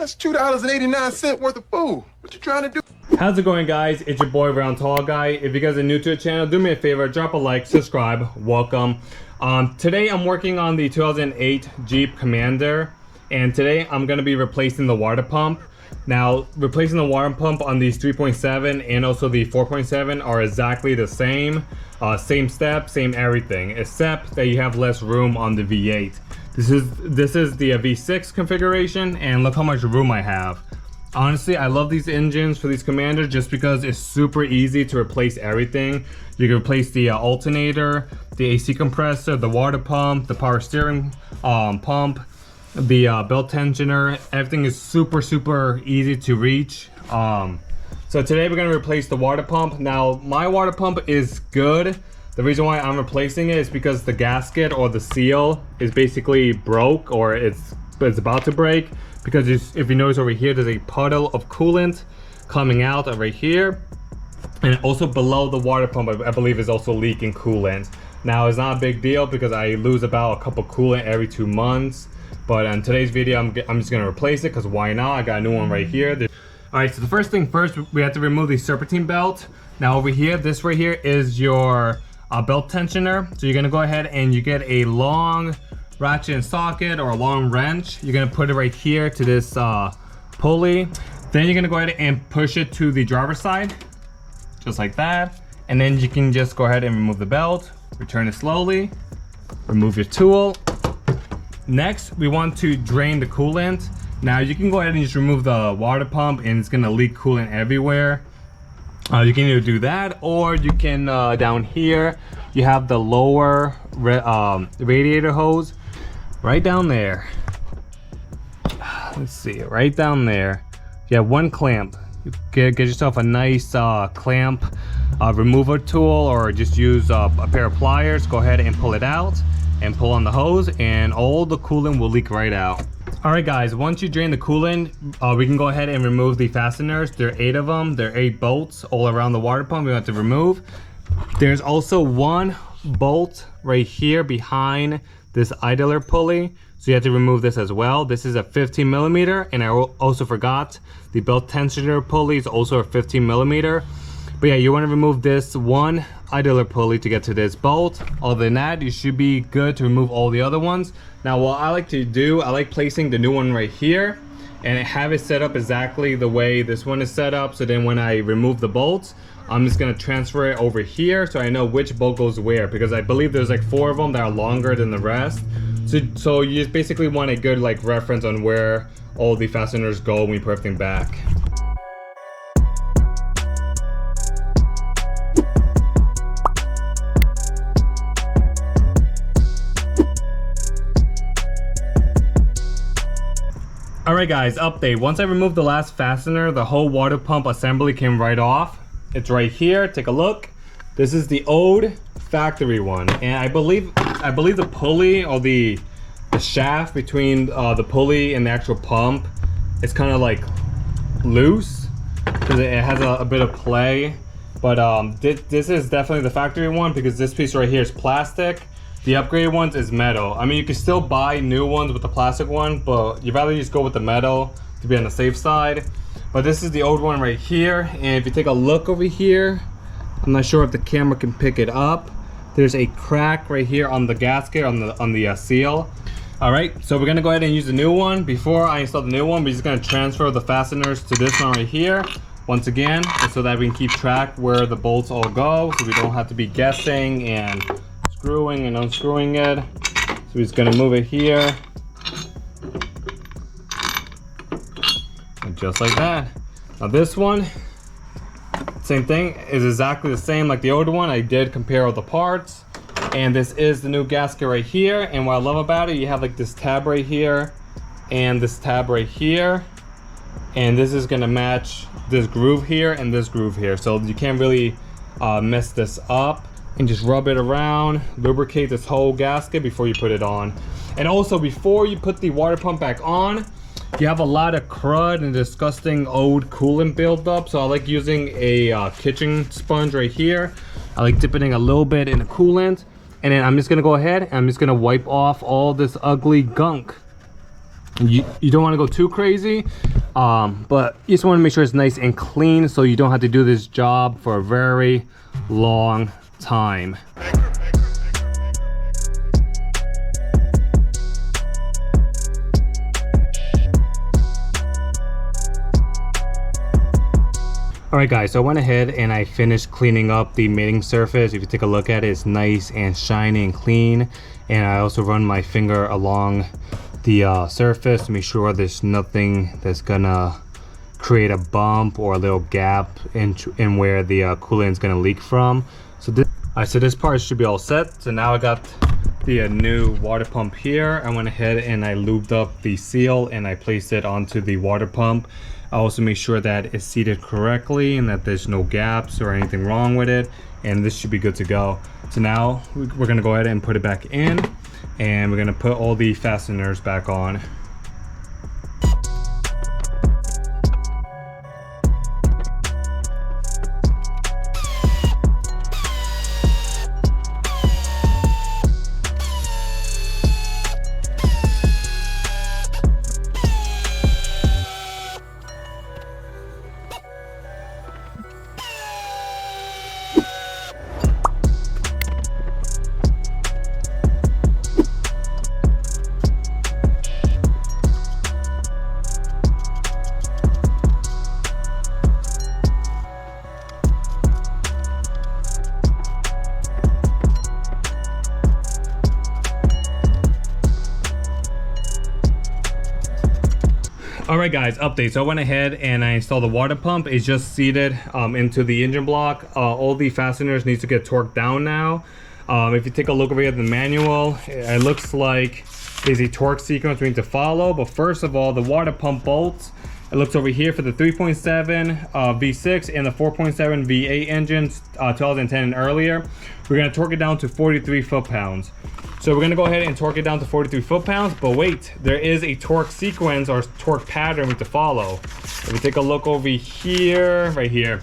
That's $2.89 worth of food. What you trying to do? How's it going, guys? It's your boy Round Tall Guy. If you guys are new to the channel, do me a favor, drop a like, subscribe, welcome. Today I'm working on the 2008 Jeep Commander, and today I'm gonna be replacing the water pump. Now, replacing the water pump on these 3.7 and also the 4.7 are exactly the same. Same step, same everything, except that you have less room on the V8. This is the V6 configuration, and look how much room I have. Honestly, I love these engines for these Commanders just because it's super easy to replace everything. You can replace the alternator, the AC compressor, the water pump, the power steering pump, the belt tensioner. Everything is super easy to reach. So today we're gonna replace the water pump. Now, my water pump is good. The reason why I'm replacing it is because the gasket or the seal is basically broke, or it's about to break. Because if you notice over here, there's a puddle of coolant coming out over here. And also below the water pump, I believe is also leaking coolant. Now, it's not a big deal because I lose about a cup of coolant every 2 months. But in today's video, I'm just gonna replace it because why not? I got a new one right here. All right, so the first thing first, we have to remove the serpentine belt. Now over here, this right here is your belt tensioner. So you're gonna go ahead and you get a long ratchet and socket or a long wrench. You're gonna put it right here to this pulley. Then you're gonna go ahead and push it to the driver's side, just like that. And then you can just go ahead and remove the belt, return it slowly, remove your tool. Next, we want to drain the coolant. Now you can go ahead and just remove the water pump and it's gonna leak coolant everywhere. You can either do that, or you can, down here, you have the lower radiator hose right down there. Let's see, right down there. You have one clamp. You get yourself a nice clamp remover tool, or just use a pair of pliers. Go ahead and pull it out and pull on the hose, and all the coolant will leak right out. All right, guys, once you drain the coolant, we can go ahead and remove the fasteners. There are 8 of them. There are 8 bolts all around the water pump we have to remove. There's also one bolt right here behind this idler pulley, so you have to remove this as well. This is a 15 millimeter, and I also forgot the belt tensioner pulley is also a 15 millimeter. But yeah, you want to remove this one idler pulley to get to this bolt. Other than that, you should be good to remove all the other ones. Now, what I like to do, I like placing the new one right here and have it set up exactly the way this one is set up. So then when I remove the bolts, I'm just gonna transfer it over here so I know which bolt goes where, because I believe there's like 4 of them that are longer than the rest. So you just basically want a good like reference on where all the fasteners go when you put everything back. Alright guys, update. Once I removed the last fastener, the whole water pump assembly came right off. It's right here, take a look. This is the old factory one, and I believe the pulley, or the shaft between the pulley and the actual pump is kind of like loose because it has a bit of play. But this is definitely the factory one, because this piece right here is plastic. The upgraded ones is metal. I mean, you can still buy new ones with the plastic one, but you'd rather just go with the metal to be on the safe side. But this is the old one right here, and if you take a look over here, I'm not sure if the camera can pick it up. There's a crack right here on the gasket, on the seal. All right, so we're gonna go ahead and use the new one. Before I install the new one, we're just gonna transfer the fasteners to this one right here. Once again, so that we can keep track where the bolts all go, so we don't have to be guessing and screwing and unscrewing it. So we're just gonna move it here. And just like that. Now this one, same thing, is exactly the same like the old one. I did compare all the parts. And this is the new gasket right here. And what I love about it, you have like this tab right here and this tab right here. And this is gonna match this groove here and this groove here. So you can't really mess this up. And just rub it around, lubricate this whole gasket before you put it on. And also, before you put the water pump back on, you have a lot of crud and disgusting old coolant buildup. So I like using a kitchen sponge right here. I like dipping a little bit in the coolant, and then I'm just gonna go ahead and I'm just gonna wipe off all this ugly gunk You don't want to go too crazy, but you just want to make sure it's nice and clean so you don't have to do this job for a very long time. Alright guys, so I went ahead and I finished cleaning up the mating surface. If you take a look at it, it's nice and shiny and clean. And I also run my finger along the surface to make sure there's nothing that's gonna create a bump or a little gap in where the coolant is gonna leak from. So this part should be all set. So now I got the new water pump here. I went ahead and I lubed up the seal and I placed it onto the water pump. I also make sure that it's seated correctly and that there's no gaps or anything wrong with it, and this should be good to go. So now we're gonna go ahead and put it back in, and we're gonna put all the fasteners back on. Alright guys, update. So I went ahead and I installed the water pump. It's just seated into the engine block. All the fasteners need to get torqued down now. If you take a look over here at the manual, it looks like there's a torque sequence we need to follow. But first of all, the water pump bolts, it looks over here for the 3.7 V6 and the 4.7 V8 engines, 2010 and earlier. We're going to torque it down to 43 foot-pounds. So we're going to go ahead and torque it down to 43 foot-pounds, but wait, there is a torque sequence or torque pattern we have to follow. If we take a look over here, right here,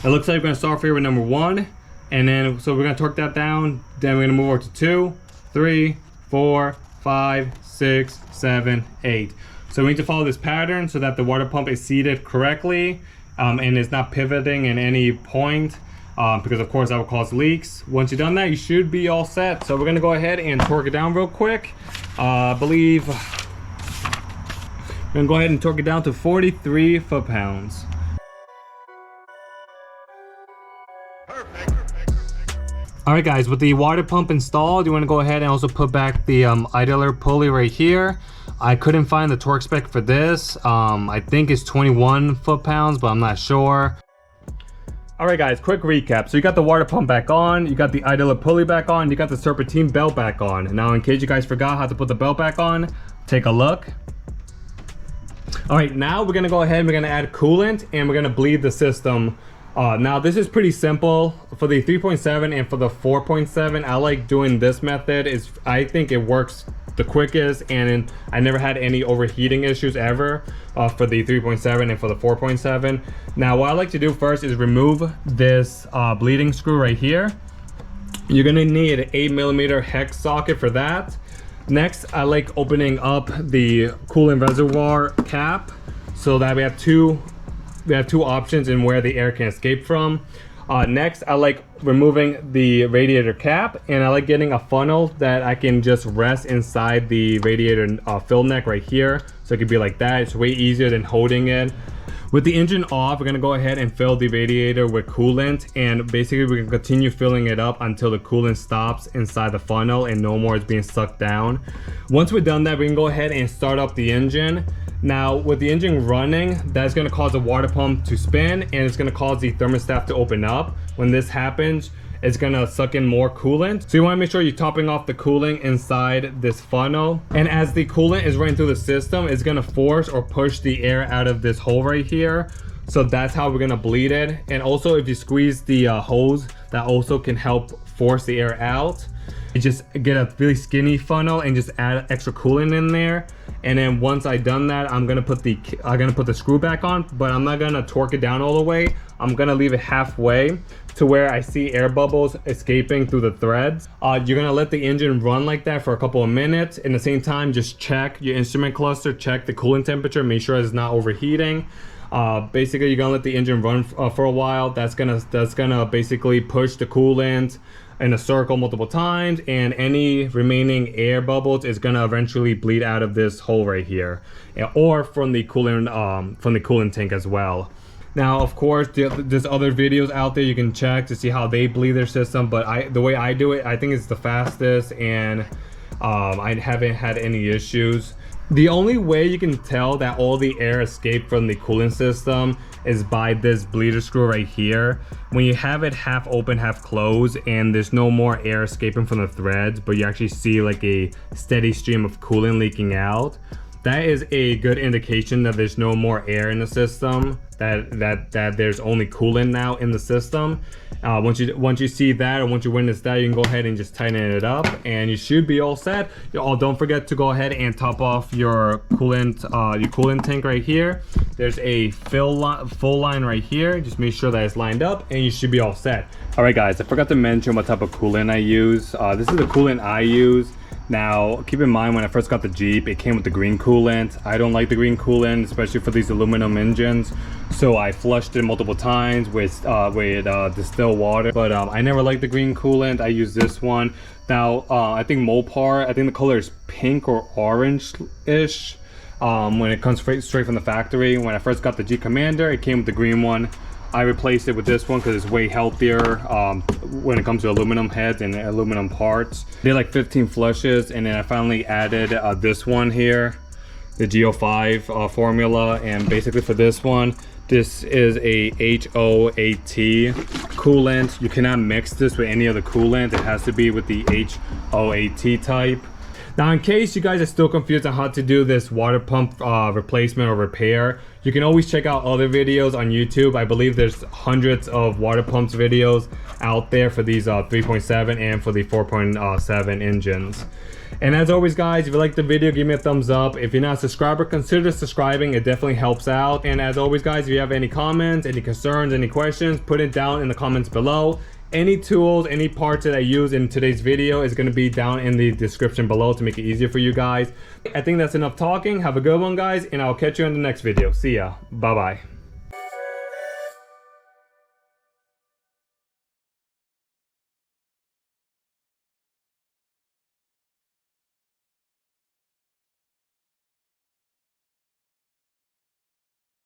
it looks like we're going to start here with number 1, and then so we're going to torque that down, then we're going to move over to 2, 3, 4, 5, 6, 7, 8. So we need to follow this pattern so that the water pump is seated correctly and it's not pivoting in any point. Because of course that will cause leaks. Once you've done that, you should be all set. So we're gonna go ahead and torque it down real quick. I believe we're gonna go ahead and torque it down to 43 foot-pounds. Alright guys, with the water pump installed, you want to go ahead and also put back the idler pulley right here. I couldn't find the torque spec for this. I think it's 21 foot-pounds, but I'm not sure. Alright guys, quick recap. So you got the water pump back on, you got the idler pulley back on, you got the serpentine belt back on. Now in case you guys forgot how to put the belt back on, take a look. Alright, now we're gonna go ahead and we're gonna add coolant and we're gonna bleed the system. Now this is pretty simple. For the 3.7 and for the 4.7, I like doing this method. I think it works the quickest, and I never had any overheating issues ever for the 3.7 and for the 4.7. Now what I like to do first is remove this bleeding screw right here. You're gonna need an 8mm hex socket for that. Next, I like opening up the coolant reservoir cap so that we have two options in where the air can escape from. Next, I like removing the radiator cap, and I like getting a funnel that I can just rest inside the radiator fill neck right here. So it could be like that. It's way easier than holding it. With the engine off, we're gonna go ahead and fill the radiator with coolant, and basically we can continue filling it up until the coolant stops inside the funnel and no more is being sucked down. Once we're done that, we can go ahead and start up the engine. Now with the engine running, that's going to cause the water pump to spin, and it's going to cause the thermostat to open up. When this happens, it's going to suck in more coolant. So you want to make sure you're topping off the cooling inside this funnel. And as the coolant is running through the system, it's going to force or push the air out of this hole right here. So that's how we're going to bleed it. And also if you squeeze the hose, that also can help force the air out. You just get a really skinny funnel and just add extra coolant in there. And then once I've done that, I'm gonna put the screw back on, but I'm not gonna torque it down all the way. I'm gonna leave it halfway to where I see air bubbles escaping through the threads. You're gonna let the engine run like that for a couple of minutes. In the same time, just check your instrument cluster, check the coolant temperature, make sure it's not overheating. Basically, you're gonna let the engine run for a while. That's gonna basically push the coolant in a circle multiple times, and any remaining air bubbles is gonna eventually bleed out of this hole right here, or from the coolant tank as well. Now, of course, there's other videos out there you can check to see how they bleed their system, but the way I do it, I think it's the fastest, and I haven't had any issues. The only way you can tell that all the air escaped from the coolant system is by this bleeder screw right here. When you have it half open, half closed, and there's no more air escaping from the threads, but you actually see like a steady stream of coolant leaking out, that is a good indication that there's no more air in the system, that there's only coolant now in the system. Once you see that, or once you witness that, you can go ahead and just tighten it up, and you should be all set. Don't forget to go ahead and top off your coolant tank right here. There's a full line right here. Just make sure that it's lined up, and you should be all set. All right, guys, I forgot to mention what type of coolant I use. This is the coolant I use. Now, keep in mind, when I first got the Jeep, it came with the green coolant. I don't like the green coolant, especially for these aluminum engines. So I flushed it multiple times with distilled water. But I never liked the green coolant. I use this one. Now, I think Mopar, I think the color is pink or orange-ish when it comes straight from the factory. When I first got the Jeep Commander, it came with the green one. I replaced it with this one because it's way healthier when it comes to aluminum heads and aluminum parts. Did like 15 flushes, and then I finally added this one here, the G05 formula. And basically for this one, this is a h.o.a.t coolant. You cannot mix this with any other coolant. It has to be with the h.o.a.t type. Now, in case you guys are still confused on how to do this water pump replacement or repair, you can always check out other videos on YouTube. I believe there's hundreds of water pumps videos out there for these 3.7 and for the 4.7 engines. And as always, guys, if you like the video, give me a thumbs up. If you're not a subscriber, consider subscribing. It definitely helps out. And as always, guys, if you have any comments, any concerns, any questions, put it down in the comments below. Any tools, any parts that I use in today's video is going to be down in the description below to make it easier for you guys. I think that's enough talking. Have a good one, guys, and I'll catch you in the next video. See ya. Bye-bye.